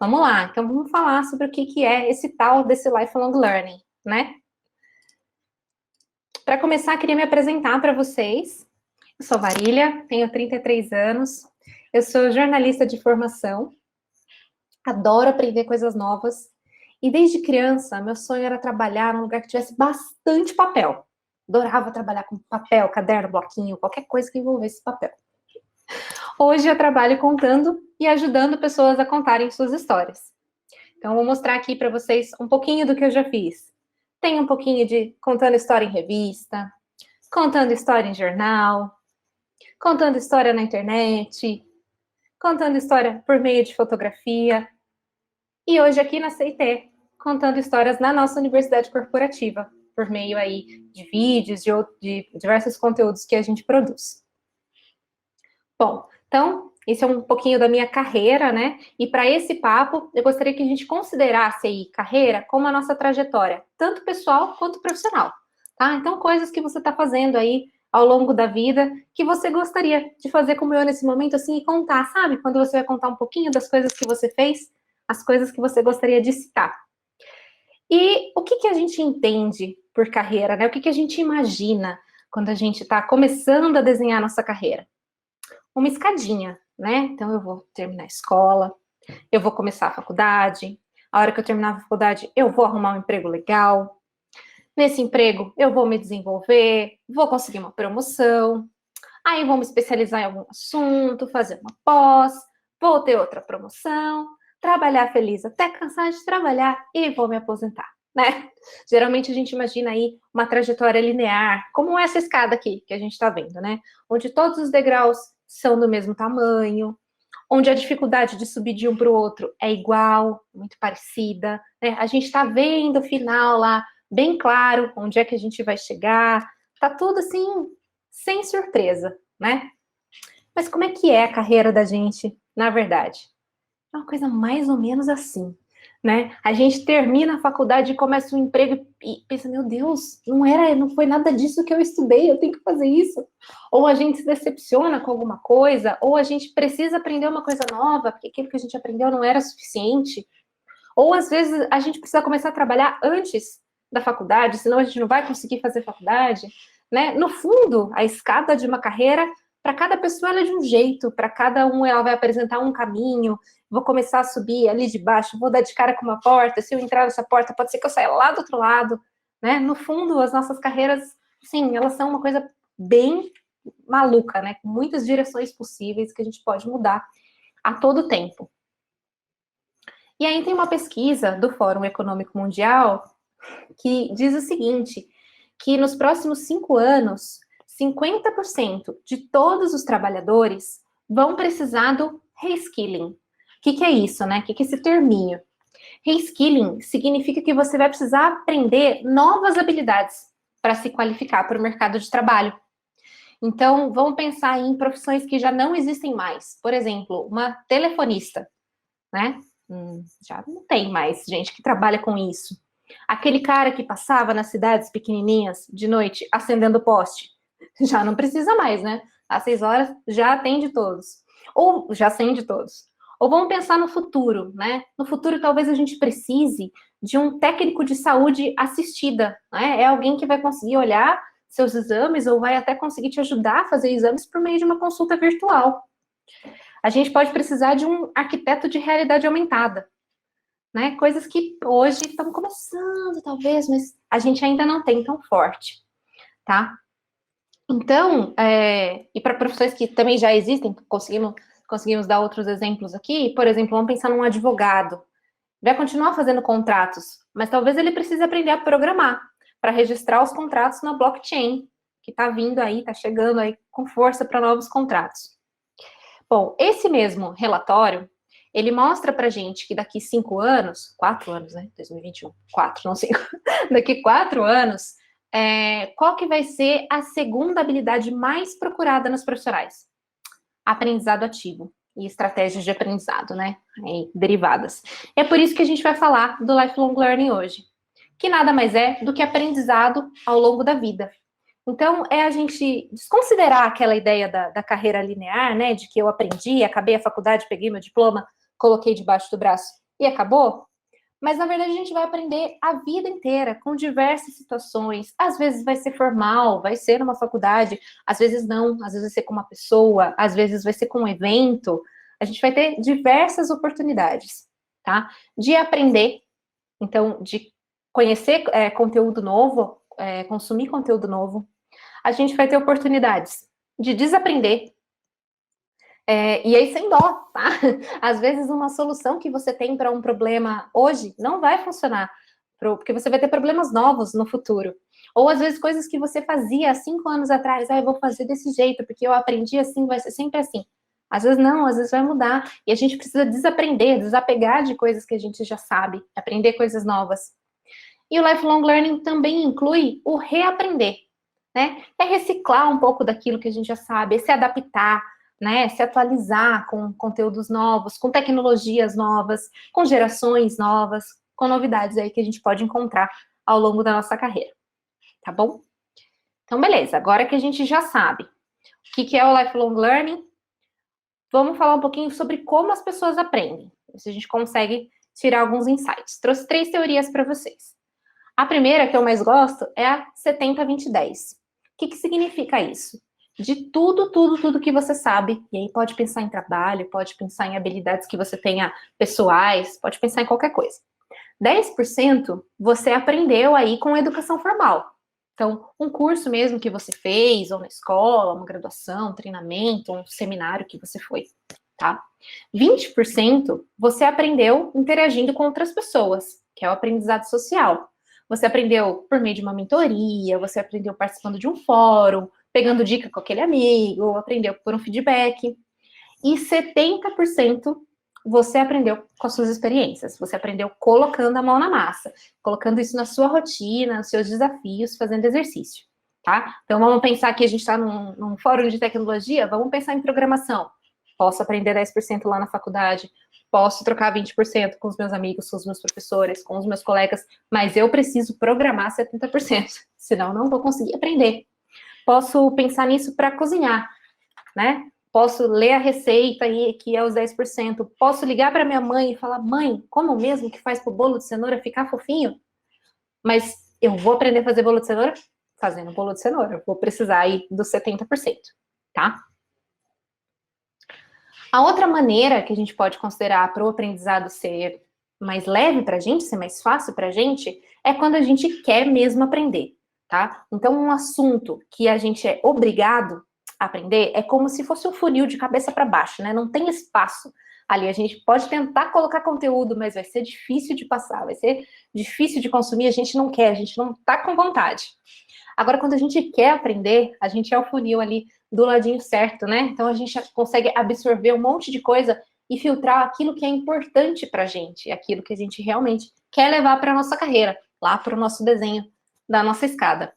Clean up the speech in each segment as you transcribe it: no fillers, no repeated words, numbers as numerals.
Vamos lá, então vamos falar sobre o que é esse tal desse lifelong learning, né? Para começar, queria me apresentar para vocês. Eu sou Marília, tenho 33 anos, eu sou jornalista de formação, adoro aprender coisas novas, e desde criança, meu sonho era trabalhar num lugar que tivesse bastante papel. Adorava trabalhar com papel, caderno, bloquinho, qualquer coisa que envolvesse papel. Hoje eu trabalho contando e ajudando pessoas a contarem suas histórias. Então, eu vou mostrar aqui para vocês um pouquinho do que eu já fiz. Tem um pouquinho de contando história em revista, contando história em jornal, contando história na internet, contando história por meio de fotografia. E hoje aqui na CIT, contando histórias na nossa universidade corporativa, por meio aí de vídeos, de diversos conteúdos que a gente produz. Bom, então, esse é um pouquinho da minha carreira, né? E para esse papo, eu gostaria que a gente considerasse aí carreira como a nossa trajetória, tanto pessoal quanto profissional, tá? Então, coisas que você está fazendo aí ao longo da vida, que você gostaria de fazer como eu nesse momento, assim, e contar, sabe? Quando você vai contar um pouquinho das coisas que você fez, as coisas que você gostaria de citar. E o que a gente entende por carreira, né? O que a gente imagina quando a gente está começando a desenhar a nossa carreira? Uma escadinha, né? Então, eu vou terminar a escola, eu vou começar a faculdade, a hora que eu terminar a faculdade, eu vou arrumar um emprego legal. Nesse emprego, eu vou me desenvolver, vou conseguir uma promoção, aí vou me especializar em algum assunto, fazer uma pós, vou ter outra promoção, trabalhar feliz até cansar de trabalhar e vou me aposentar, né? Geralmente a gente imagina aí uma trajetória linear, como essa escada aqui que a gente está vendo, né? Onde todos os degraus são do mesmo tamanho, onde a dificuldade de subir de um para o outro é igual, muito parecida, né? A gente está vendo o final lá, bem claro, onde é que a gente vai chegar, tá tudo assim, sem surpresa, né? Mas como é que é a carreira da gente, na verdade? É uma coisa mais ou menos assim, né? A gente termina a faculdade e começa um emprego e pensa, meu Deus, não foi nada disso que eu estudei, eu tenho que fazer isso. Ou a gente se decepciona com alguma coisa, ou a gente precisa aprender uma coisa nova, porque aquilo que a gente aprendeu não era suficiente. Ou às vezes a gente precisa começar a trabalhar antes da faculdade, senão a gente não vai conseguir fazer faculdade, né? No fundo, a escada de uma carreira, para cada pessoa ela é de um jeito, para cada um ela vai apresentar um caminho. Vou começar a subir ali de baixo, vou dar de cara com uma porta, se eu entrar nessa porta, pode ser que eu saia lá do outro lado, né? No fundo, as nossas carreiras, sim, elas são uma coisa bem maluca, né? Com muitas direções possíveis que a gente pode mudar a todo tempo. E aí tem uma pesquisa do Fórum Econômico Mundial que diz o seguinte, que nos próximos 5 anos, 50% de todos os trabalhadores vão precisar do reskilling. O que é isso, né? O que é esse terminho? Reskilling significa que você vai precisar aprender novas habilidades para se qualificar para o mercado de trabalho. Então, vamos pensar em profissões que já não existem mais. Por exemplo, uma telefonista, né? Já não tem mais gente que trabalha com isso. Aquele cara que passava nas cidades pequenininhas de noite acendendo poste, já não precisa mais, né? Às 6 horas já atende todos. Ou já acende todos. Ou vamos pensar no futuro, né? No futuro talvez a gente precise de um técnico de saúde assistida, né? É alguém que vai conseguir olhar seus exames ou vai até conseguir te ajudar a fazer exames por meio de uma consulta virtual. A gente pode precisar de um arquiteto de realidade aumentada, né? Coisas que hoje estão começando, talvez, mas a gente ainda não tem tão forte, tá? Então, e para profissões que também já existem, conseguimos dar outros exemplos aqui, por exemplo, vamos pensar num advogado. Vai continuar fazendo contratos, mas talvez ele precise aprender a programar para registrar os contratos na blockchain, que está vindo aí, está chegando aí com força para novos contratos. Bom, esse mesmo relatório, ele mostra para gente que daqui 5 anos, 4 anos, né? 2021, 4, não 5. Daqui 4 anos, qual que vai ser a segunda habilidade mais procurada nos profissionais? Aprendizado ativo e estratégias de aprendizado, né? E derivadas. É por isso que a gente vai falar do lifelong learning hoje, que nada mais é do que aprendizado ao longo da vida. Então, é a gente desconsiderar aquela ideia da carreira linear, né? De que eu aprendi, acabei a faculdade, peguei meu diploma, coloquei debaixo do braço e acabou? Mas, na verdade, a gente vai aprender a vida inteira, com diversas situações. Às vezes vai ser formal, vai ser numa faculdade, às vezes não, às vezes vai ser com uma pessoa, às vezes vai ser com um evento. A gente vai ter diversas oportunidades, tá? De aprender, então, de conhecer conteúdo novo, consumir conteúdo novo. A gente vai ter oportunidades de desaprender, e aí sem dó, tá? Às vezes uma solução que você tem para um problema hoje não vai funcionar, porque você vai ter problemas novos no futuro. Ou às vezes coisas que você fazia há 5 anos atrás, eu vou fazer desse jeito, porque eu aprendi assim, vai ser sempre assim. Às vezes não, às vezes vai mudar. E a gente precisa desaprender, desapegar de coisas que a gente já sabe, aprender coisas novas. E o lifelong learning também inclui o reaprender, né? É reciclar um pouco daquilo que a gente já sabe, é se adaptar, né? Se atualizar com conteúdos novos, com tecnologias novas, com gerações novas, com novidades aí que a gente pode encontrar ao longo da nossa carreira, tá bom? Então, beleza. Agora que a gente já sabe o que é o lifelong learning, vamos falar um pouquinho sobre como as pessoas aprendem. Se a gente consegue tirar alguns insights. Trouxe 3 teorias para vocês. A primeira, que eu mais gosto, é a 70-20-10. O que significa isso? De tudo que você sabe, e aí pode pensar em trabalho, pode pensar em habilidades que você tenha pessoais, pode pensar em qualquer coisa. 10% você aprendeu aí com educação formal. Então, um curso mesmo que você fez, ou na escola, uma graduação, um treinamento, um seminário que você foi, tá? 20% você aprendeu interagindo com outras pessoas, que é o aprendizado social. Você aprendeu por meio de uma mentoria, você aprendeu participando de um fórum, pegando dica com aquele amigo, aprendeu por um feedback. E 70% você aprendeu com as suas experiências. Você aprendeu colocando a mão na massa, colocando isso na sua rotina, nos seus desafios, fazendo exercício, tá? Então, vamos pensar que a gente está num fórum de tecnologia, vamos pensar em programação. Posso aprender 10% lá na faculdade, posso trocar 20% com os meus amigos, com os meus professores, com os meus colegas, mas eu preciso programar 70%, senão não vou conseguir aprender. Posso pensar nisso para cozinhar, né? Posso ler a receita aí, que é os 10%. Posso ligar para minha mãe e falar, mãe, como mesmo que faz para o bolo de cenoura ficar fofinho? Mas eu vou aprender a fazer bolo de cenoura fazendo bolo de cenoura. Eu vou precisar aí dos 70%, tá? A outra maneira que a gente pode considerar para o aprendizado ser mais leve para a gente, ser mais fácil para a gente, é quando a gente quer mesmo aprender, tá? Então, um assunto que a gente é obrigado a aprender é como se fosse um funil de cabeça para baixo, né? Não tem espaço ali. A gente pode tentar colocar conteúdo, mas vai ser difícil de passar, vai ser difícil de consumir. A gente não quer, a gente não tá com vontade. Agora, quando a gente quer aprender, a gente é o funil ali do ladinho certo, né? Então a gente consegue absorver um monte de coisa e filtrar aquilo que é importante para a gente, aquilo que a gente realmente quer levar para a nossa carreira, lá para o nosso desenho da nossa escada.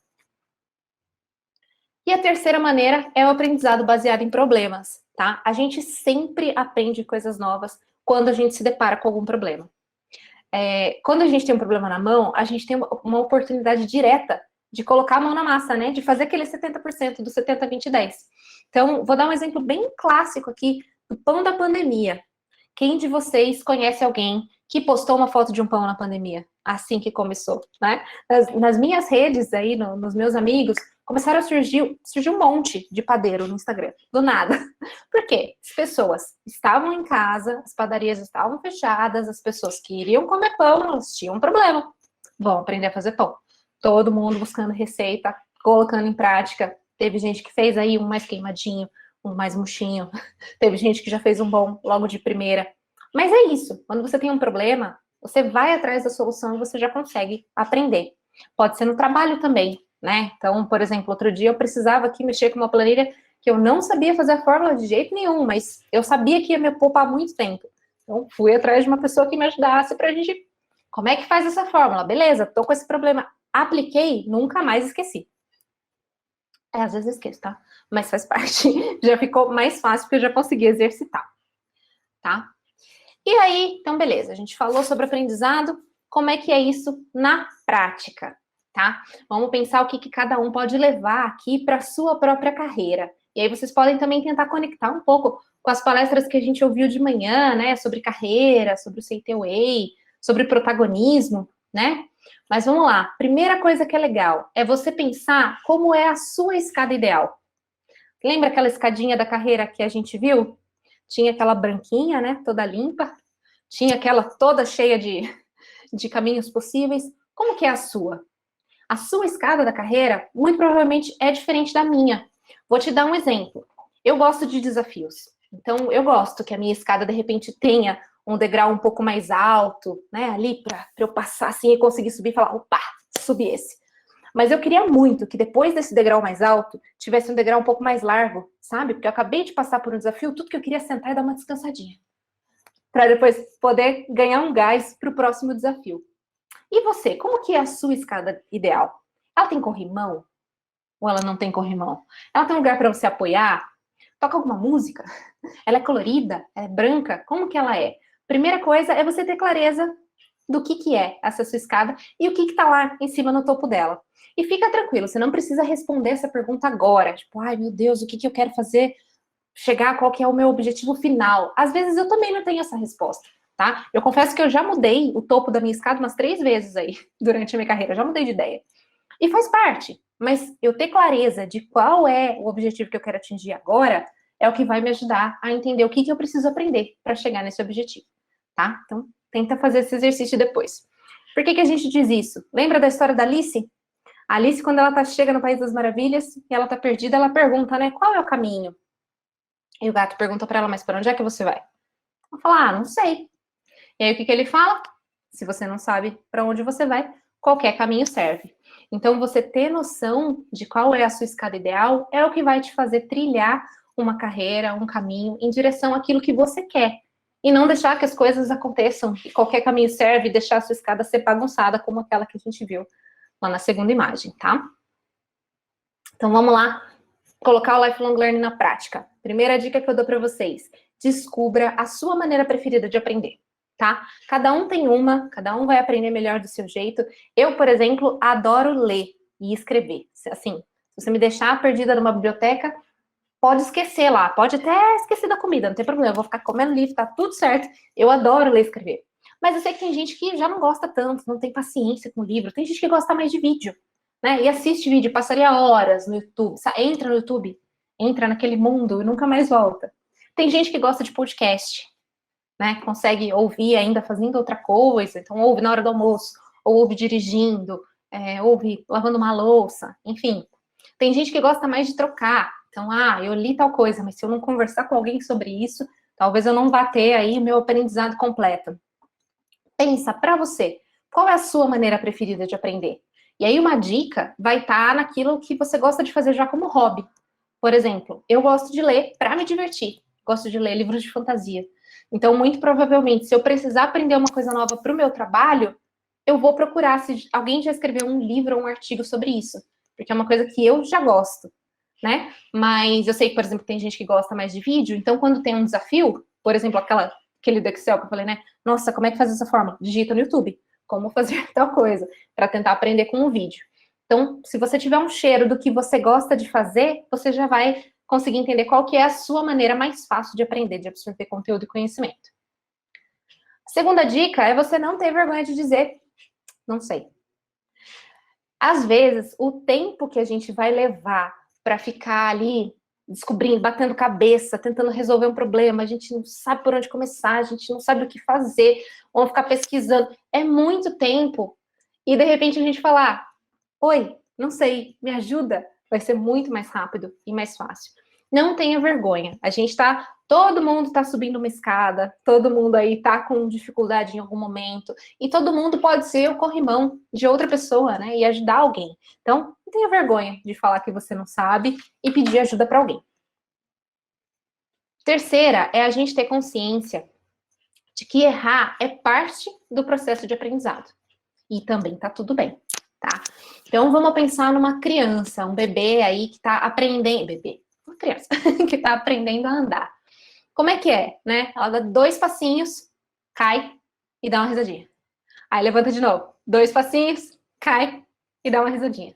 E a terceira maneira é o aprendizado baseado em problemas, tá? A gente sempre aprende coisas novas quando a gente se depara com algum problema. Quando a gente tem um problema na mão, a gente tem uma oportunidade direta de colocar a mão na massa, né? De fazer aquele 70% do 70-20-10. Então, vou dar um exemplo bem clássico aqui do pão da pandemia. Quem de vocês conhece alguém que postou uma foto de um pão na pandemia? Assim que começou, né? Nas minhas redes aí, nos meus amigos, começaram a surgir um monte de padeiro no Instagram, do nada. Por quê? As pessoas estavam em casa, as padarias estavam fechadas, as pessoas que iriam comer pão, elas tinham um problema. Vão aprender a fazer pão. Todo mundo buscando receita, colocando em prática. Teve gente que fez aí um mais queimadinho, um mais murchinho. Teve gente que já fez um bom logo de primeira. Mas é isso. Quando você tem um problema, você vai atrás da solução e você já consegue aprender. Pode ser no trabalho também, né? Então, por exemplo, outro dia eu precisava aqui mexer com uma planilha que eu não sabia fazer a fórmula de jeito nenhum, mas eu sabia que ia me poupar muito tempo. Então, fui atrás de uma pessoa que me ajudasse para a gente... Como é que faz essa fórmula? Beleza, tô com esse problema. Apliquei, nunca mais esqueci. Às vezes eu esqueço, tá? Mas faz parte. Já ficou mais fácil porque eu já consegui exercitar, tá? E aí, então beleza, a gente falou sobre aprendizado, como é que é isso na prática, tá? Vamos pensar o que cada um pode levar aqui para a sua própria carreira. E aí vocês podem também tentar conectar um pouco com as palestras que a gente ouviu de manhã, né? Sobre carreira, sobre o CTWA, sobre protagonismo, né? Mas vamos lá. Primeira coisa que é legal é você pensar como é a sua escada ideal. Lembra aquela escadinha da carreira que a gente viu? Tinha aquela branquinha, né? Toda limpa. Tinha aquela toda cheia de caminhos possíveis. Como que é a sua? A sua escada da carreira, muito provavelmente, é diferente da minha. Vou te dar um exemplo. Eu gosto de desafios. Então, eu gosto que a minha escada, de repente, tenha um degrau um pouco mais alto, né? Ali, para eu passar assim e conseguir subir e falar, opa, subi esse. Mas eu queria muito que depois desse degrau mais alto, tivesse um degrau um pouco mais largo, sabe? Porque eu acabei de passar por um desafio, tudo que eu queria é sentar e dar uma descansadinha. Para depois poder ganhar um gás para o próximo desafio. E você, como que é a sua escada ideal? Ela tem corrimão? Ou ela não tem corrimão? Ela tem um lugar para você apoiar? Toca alguma música? Ela é colorida? Ela é branca? Como que ela é? Primeira coisa é você ter clareza do que é essa sua escada e o que está lá em cima no topo dela. E fica tranquilo, você não precisa responder essa pergunta agora. Tipo, ai meu Deus, o que eu quero fazer? Chegar, qual que é o meu objetivo final? Às vezes eu também não tenho essa resposta. Tá? Eu confesso que eu já mudei o topo da minha escada umas 3 vezes aí, durante a minha carreira, eu já mudei de ideia. E faz parte, mas eu ter clareza de qual é o objetivo que eu quero atingir agora, é o que vai me ajudar a entender o que eu preciso aprender para chegar nesse objetivo, tá? Então, tenta fazer esse exercício depois. Por que a gente diz isso? Lembra da história da Alice? A Alice, quando ela chega no País das Maravilhas, e ela tá perdida, ela pergunta, né, qual é o caminho? E o gato pergunta para ela, mas para onde é que você vai? Ela fala, não sei. E aí o que ele fala? Se você não sabe para onde você vai, qualquer caminho serve. Então você ter noção de qual é a sua escada ideal é o que vai te fazer trilhar uma carreira, um caminho em direção àquilo que você quer. E não deixar que as coisas aconteçam e qualquer caminho serve e deixar a sua escada ser bagunçada como aquela que a gente viu lá na segunda imagem, tá? Então vamos lá colocar o Lifelong Learning na prática. Primeira dica que eu dou para vocês: descubra a sua maneira preferida de aprender, tá? Cada um tem uma, cada um vai aprender melhor do seu jeito. Eu, por exemplo, adoro ler e escrever. Assim, se você me deixar perdida numa biblioteca, pode esquecer lá, pode até esquecer da comida, não tem problema, eu vou ficar comendo livro, tá tudo certo. Eu adoro ler e escrever. Mas eu sei que tem gente que já não gosta tanto, não tem paciência com livro, tem gente que gosta mais de vídeo, né? E assiste vídeo, passaria horas no YouTube, entra no YouTube, entra naquele mundo e nunca mais volta. Tem gente que gosta de podcast, né? Consegue ouvir ainda fazendo outra coisa, então ouve na hora do almoço, ou ouve dirigindo, ouve lavando uma louça, enfim. Tem gente que gosta mais de trocar. Então, eu li tal coisa, mas se eu não conversar com alguém sobre isso, talvez eu não vá ter aí o meu aprendizado completo. Pensa para você, qual é a sua maneira preferida de aprender? E aí uma dica vai estar naquilo que você gosta de fazer já como hobby. Por exemplo, eu gosto de ler para me divertir. Gosto de ler livros de fantasia. Então, muito provavelmente, se eu precisar aprender uma coisa nova para o meu trabalho, eu vou procurar se alguém já escreveu um livro ou um artigo sobre isso. Porque é uma coisa que eu já gosto, né? Mas eu sei que, por exemplo, tem gente que gosta mais de vídeo. Então, quando tem um desafio, por exemplo, aquele do Excel que eu falei, né? Nossa, como é que faz essa forma? Digita no YouTube. Como fazer tal coisa, para tentar aprender com o vídeo. Então, se você tiver um cheiro do que você gosta de fazer, você já vai conseguir entender qual que é a sua maneira mais fácil de aprender, de absorver conteúdo e conhecimento. A segunda dica é você não ter vergonha de dizer, não sei. Às vezes, o tempo que a gente vai levar para ficar ali descobrindo, batendo cabeça, tentando resolver um problema, a gente não sabe por onde começar, a gente não sabe o que fazer, vamos ficar pesquisando. É muito tempo. E de repente a gente falar, oi, não sei, me ajuda, vai ser muito mais rápido e mais fácil. Não tenha vergonha. Todo mundo está subindo uma escada, todo mundo aí está com dificuldade em algum momento, e todo mundo pode ser o corrimão de outra pessoa, né? E ajudar alguém. Então, não tenha vergonha de falar que você não sabe e pedir ajuda para alguém. Terceira é a gente ter consciência de que errar é parte do processo de aprendizado. E também tá tudo bem, tá? Então, vamos pensar numa criança, um bebê aí que tá aprendendo... Uma criança que tá aprendendo a andar. Como é que é, né? Ela dá 2 passinhos, cai e dá uma risadinha. Aí levanta de novo. 2 passinhos, cai e dá uma risadinha.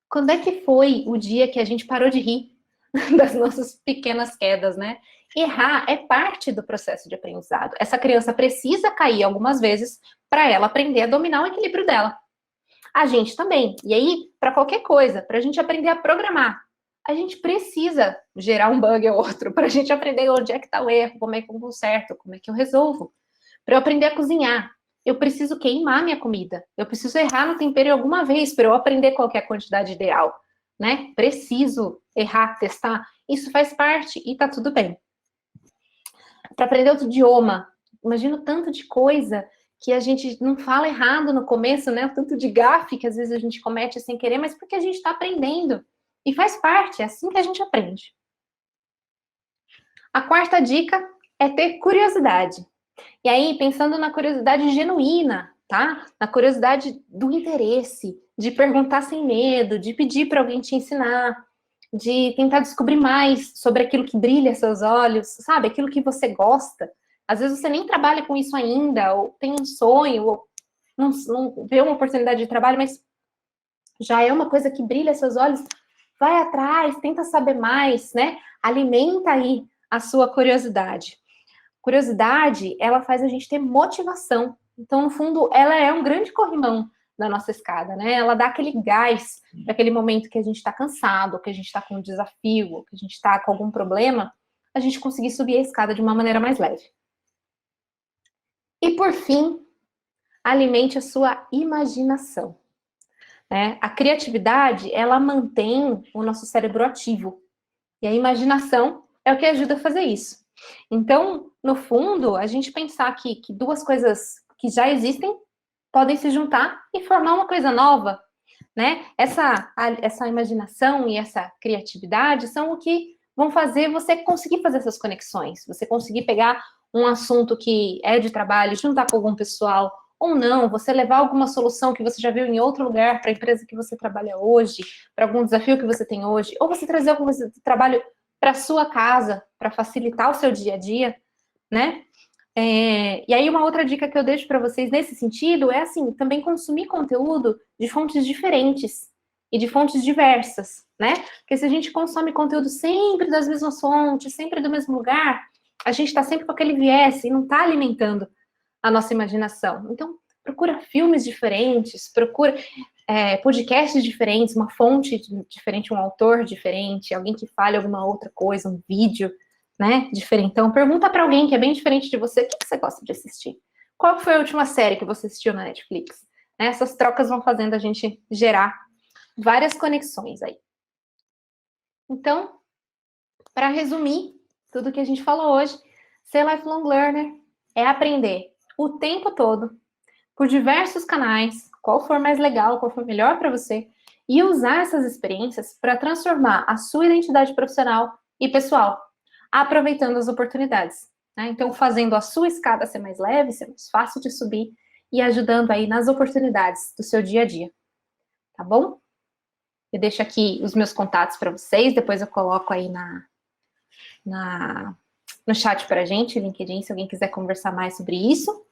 Quando é que foi o dia que a gente parou de rir? das nossas pequenas quedas, né? Errar é parte do processo de aprendizado. Essa criança precisa cair algumas vezes para ela aprender a dominar o equilíbrio dela. A gente também. E aí, para qualquer coisa, para a gente aprender a programar, a gente precisa gerar um bug ou outro, para a gente aprender onde é que está o erro, como é que eu conserto, como é que eu resolvo. Para eu aprender a cozinhar, eu preciso queimar minha comida. Eu preciso errar no tempero alguma vez para eu aprender qual que é a quantidade ideal, né? Preciso errar, testar. Isso faz parte e tá tudo bem. Para aprender outro idioma, imagina o tanto de coisa que a gente não fala errado no começo, né? O tanto de gafe que às vezes a gente comete sem querer, mas porque a gente está aprendendo. E faz parte, é assim que a gente aprende. A quarta dica é ter curiosidade. E aí, pensando na curiosidade genuína, tá? Na curiosidade do interesse, de perguntar sem medo, de pedir para alguém te ensinar, de tentar descobrir mais sobre aquilo que brilha seus olhos, sabe? Aquilo que você gosta. Às vezes você nem trabalha com isso ainda, ou tem um sonho, ou não vê uma oportunidade de trabalho, mas já é uma coisa que brilha seus olhos. Vai atrás, tenta saber mais, né? Alimenta aí a sua curiosidade. Curiosidade, ela faz a gente ter motivação. Então, no fundo, ela é um grande corrimão da nossa escada, né? Ela dá aquele gás para aquele momento que a gente está cansado, que a gente está com um desafio, que a gente está com algum problema, a gente conseguir subir a escada de uma maneira mais leve. E por fim, alimente a sua imaginação. Né? A criatividade, ela mantém o nosso cérebro ativo. E a imaginação é o que ajuda a fazer isso. Então, no fundo, a gente pensar que duas coisas que já existem podem se juntar e formar uma coisa nova, né? Essa imaginação e essa criatividade são o que vão fazer você conseguir fazer essas conexões, você conseguir pegar um assunto que é de trabalho, juntar com algum pessoal, ou não, você levar alguma solução que você já viu em outro lugar para a empresa que você trabalha hoje, para algum desafio que você tem hoje, ou você trazer algum trabalho para sua casa, para facilitar o seu dia a dia, né? E aí uma outra dica que eu deixo para vocês nesse sentido é assim, também consumir conteúdo de fontes diferentes e de fontes diversas, né? Porque se a gente consome conteúdo sempre das mesmas fontes, sempre do mesmo lugar, a gente está sempre com aquele viés e não está alimentando a nossa imaginação. Então, procura filmes diferentes, procura podcasts diferentes, uma fonte diferente, um autor diferente, alguém que fale alguma outra coisa, um vídeo, né, diferentão. Pergunta para alguém que é bem diferente de você, o que você gosta de assistir? Qual foi a última série que você assistiu na Netflix? Essas trocas vão fazendo a gente gerar várias conexões aí. Então, para resumir tudo que a gente falou hoje, ser lifelong learner é aprender o tempo todo, por diversos canais, qual for mais legal, qual for melhor para você, e usar essas experiências para transformar a sua identidade profissional e pessoal, aproveitando as oportunidades. Né? Então, fazendo a sua escada ser mais leve, ser mais fácil de subir e ajudando aí nas oportunidades do seu dia a dia. Tá bom? Eu deixo aqui os meus contatos para vocês, depois eu coloco aí no chat para a gente, LinkedIn, se alguém quiser conversar mais sobre isso.